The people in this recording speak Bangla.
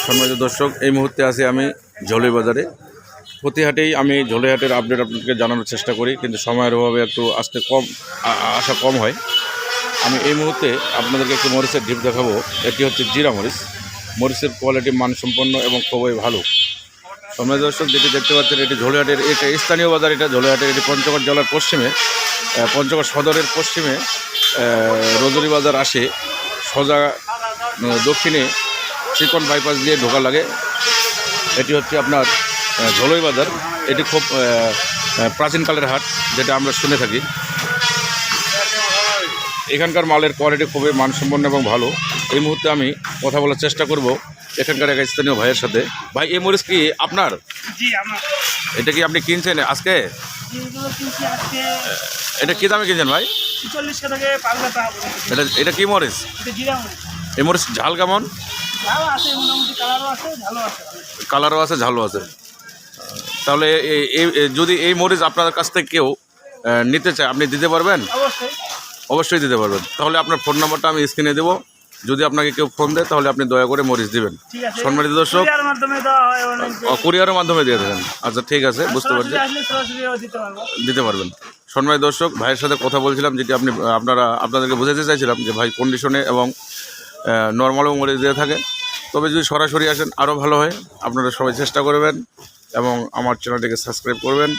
সম্মানিত দর্শক, এই মুহূর্তে আছি আমি ঝোলাই বাজারে। প্রতি হাটেই আমি ঝোলাই হাটের আপডেট আপনাদেরকে জানানোর চেষ্টা করি, কিন্তু সময়ের অভাবে একটু আসতে আসা কম হয়। আমি এই মুহূর্তে আপনাদেরকে একটু মরিচের ডিপ দেখাবো। এটি হচ্ছে জিরা মরিচ। মরিচের কোয়ালিটি মানসম্পন্ন এবং খুবই ভালো। সম্মানিত দর্শক, যেটি দেখতে পাচ্ছেন এটি ঝোলাই হাটের এটা স্থানীয় বাজার। এটা ঝোলাই হাটের এটি পঞ্চগড় জেলার পশ্চিমে, পঞ্চগড় সদরের পশ্চিমে রজনী বাজার আসে সোজা দক্ষিণে চিকন বাইপাস দিয়ে ঢোকা লাগে। এটি হচ্ছে আপনার ঝোলাই বাজার। এটি খুব প্রাচীনকালের হাট, যেটা আমরা শুনে থাকি। এখানকার মালের কোয়ালিটি খুবই মানসম্পন্ন এবং ভালো। এই মুহূর্তে আমি কথা বলার চেষ্টা করব এখানকার এক স্থানীয় ভাইয়ের সাথে। ভাই, এই মরিচ কি আপনার? জি, আমার। এটা কি আপনি কিনছেন আজকে? এটা কী দামে কিনছেন ভাই? 40 টাকা পাল্লাটা। এটা কি মরিচ? এটা জিরা মরিচ। এই মরিচ ঝাল কেমন? ঝাল আছে, মোটামুটি কালারও আছে, ঝালও আছে। কালারও আছে, ঝালও আছে। তাহলে যদি এই মরিচ আপনার কাছ থেকে কেউ নিতে চায়, আপনি দিতে পারবেন? অবশ্যই অবশ্যই দিতে পারবেন। তাহলে আপনার ফোন নাম্বারটা আমি স্ক্রিনে দেবো। যদি আপনাকে কেউ ফোন দেয় তাহলে আপনি দয়া করে মরিচ দিবেন। ঠিক আছে। সম্মানিত দর্শক, কুরিয়ারের মাধ্যমে দেওয়া হয়, অনেক কুরিয়ারের মাধ্যমে দিয়ে দেবেন। আচ্ছা, ঠিক আছে, বুঝতে পারছি। সরাসরি আসলে সরাসরিও দিতে পারবো। দিতে পারবেন। সম্মানিত দর্শক, ভাইয়ের সাথে কথা বলছিলাম, যেটি আপনাদেরকে বোঝাতে চাইছিলাম যে ভাই কন্ডিশনে এবং নর্মালও মরিচ দিয়ে থাকে। তবে যদি সরাসরি আসেন আরও ভালো হয়। আপনারা সবাই চেষ্টা করবেন এবং আমার চ্যানেলটিকে সাবস্ক্রাইব করবেন।